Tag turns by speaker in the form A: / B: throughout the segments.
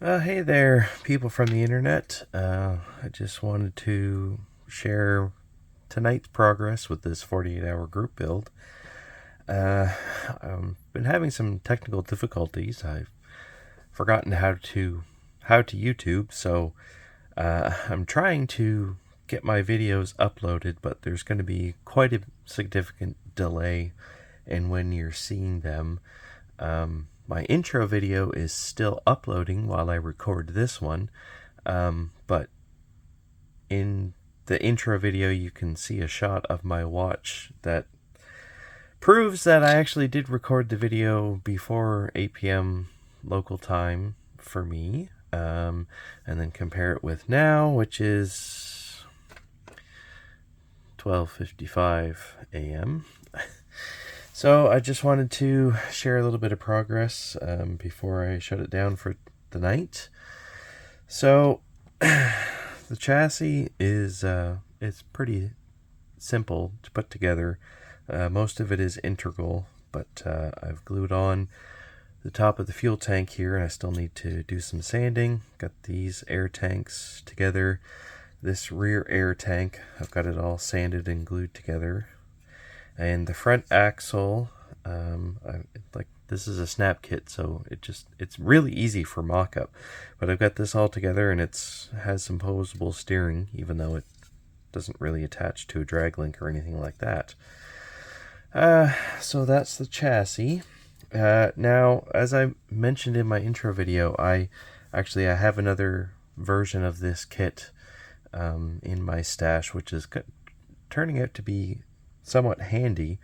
A: Hey there, people from the internet. I just wanted to share tonight's progress with this 48-hour group build. I've been having some technical difficulties. I've forgotten how to YouTube, so I'm trying to get my videos uploaded, but there's going to be quite a significant delay in when you're seeing them. My intro video is still uploading while I record this one, but in the intro video you can see a shot of my watch that proves that I actually did record the video before 8 p.m. local time for me, and then compare it with now, which is 12:55 a.m. So I just wanted to share a little bit of progress before I shut it down for the night. So the chassis is it's pretty simple to put together. Most of it is integral, but I've glued on the top of the fuel tank here, and I still need to do some sanding. Got these air tanks together. This rear air tank, I've got it all sanded and glued together. And the front axle, this is a snap kit, so it's really easy for mock-up. But I've got this all together, and has some posable steering, even though it doesn't really attach to a drag link or anything like that. So that's the chassis. Now, as I mentioned in my intro video, I have another version of this kit in my stash, which is turning out to be somewhat handy.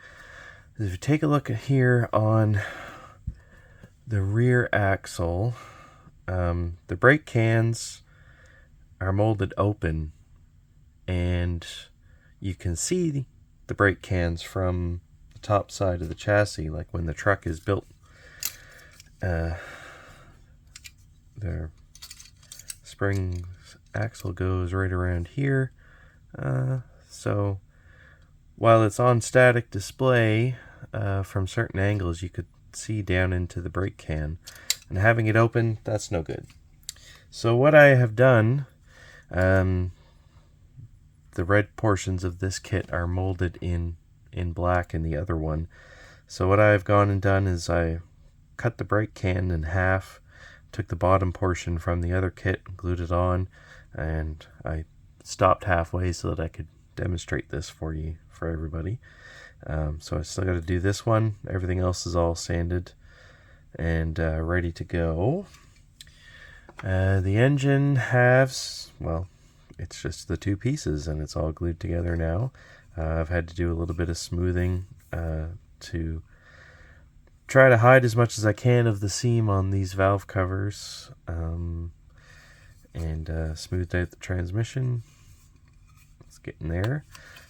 A: If you take a look at here on the rear axle, the brake cans are molded open, and you can see the brake cans from the top side of the chassis, like when the truck is built. The spring axle goes right around here, so while it's on static display, from certain angles you could see down into the brake can, and having it open, that's no good. So what I have done, the red portions of this kit are molded in black in the other one. So what I've gone and done is I cut the brake can in half, took the bottom portion from the other kit, glued it on, and I stopped halfway so that I could demonstrate this for everybody. So I still got to do this one. Everything else is all sanded and ready to go. The engine halves, well, it's just the two pieces, and it's all glued together now. I've had to do a little bit of smoothing to try to hide as much as I can of the seam on these valve covers, and smoothed out the transmission. It's getting there.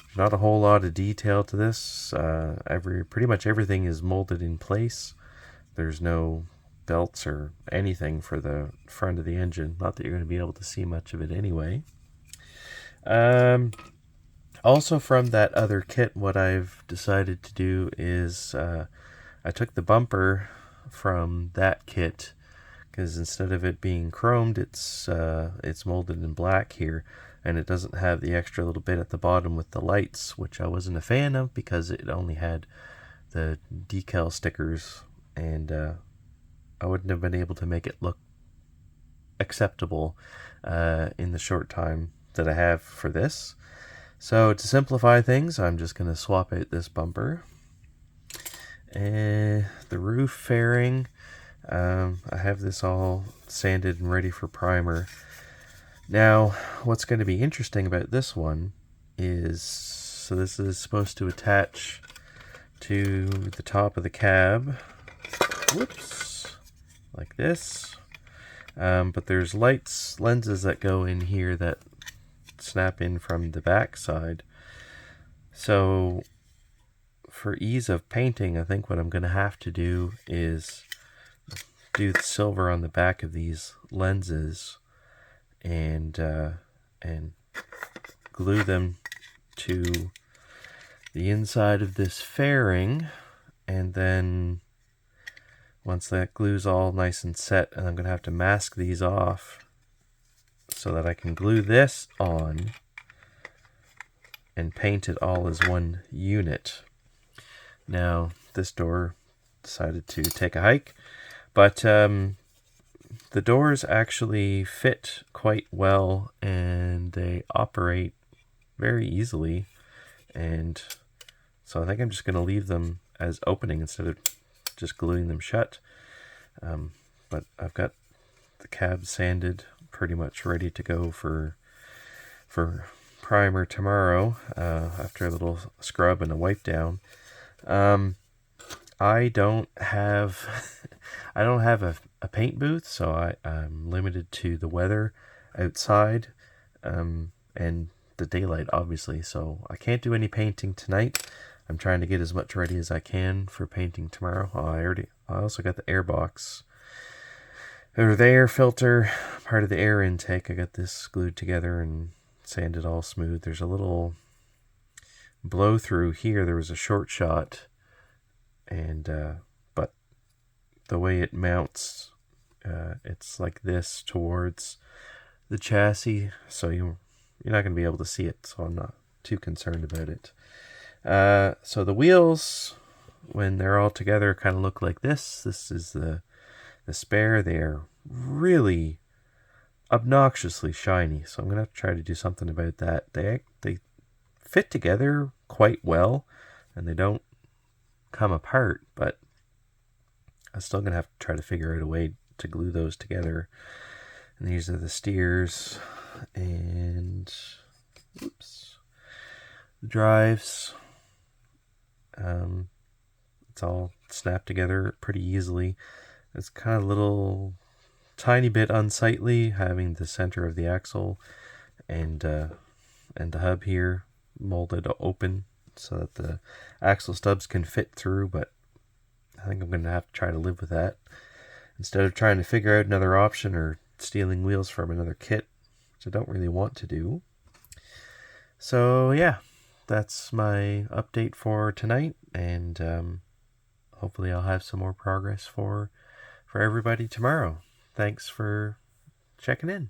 A: There's not a whole lot of detail to this. Pretty much everything is molded in place. There's no belts or anything for the front of the engine. Not that you're going to be able to see much of it anyway. Also from that other kit, what I've decided to do is I took the bumper from that kit, because instead of it being chromed, it's molded in black here, and it doesn't have the extra little bit at the bottom with the lights, which I wasn't a fan of because it only had the decal stickers, and I wouldn't have been able to make it look acceptable in the short time that I have for this. So to simplify things, I'm just going to swap out this bumper. The roof fairing, I have this all sanded and ready for primer. Now, what's going to be interesting about this one is, so this is supposed to attach to the top of the cab. Whoops, like this. But there's lenses that go in here that snap in from the back side. So for ease of painting, I think what I'm going to have to do is do the silver on the back of these lenses and glue them to the inside of this fairing, and then once that glue's all nice and set, and I'm going to have to mask these off so that I can glue this on and paint it all as one unit. Now, this door decided to take a hike, but the doors actually fit quite well and they operate very easily, and so I think I'm just going to leave them as opening instead of just gluing them shut. But I've got the cab sanded, pretty much ready to go for primer tomorrow, after a little scrub and a wipe down. I don't have a paint booth, so I'm limited to the weather outside, and the daylight, obviously, so I can't do any painting tonight. I'm trying to get as much ready as I can for painting tomorrow. I also got the air box, or the air filter, part of the air intake. I got this glued together and sanded all smooth. There's a little blow through here. There was a short shot, and but the way it mounts, it's like this towards the chassis, so you're not going to be able to see it, so I'm not too concerned about it. So the wheels, when they're all together, kind of look like this. This is the spare. They're really obnoxiously shiny, so I'm going to have to try to do something about that. They fit together quite well, and they don't come apart, but I'm still going to have to try to figure out a way to glue those together. And these are the steers, and oops, the drives. It's all snapped together pretty easily. It's kind of a little tiny bit unsightly having the center of the axle and the hub here molded open so that the axle stubs can fit through, but I think I'm going to have to try to live with that instead of trying to figure out another option or stealing wheels from another kit, which I don't really want to do. So yeah, that's my update for tonight, and hopefully I'll have some more progress for everybody tomorrow. Thanks for checking in.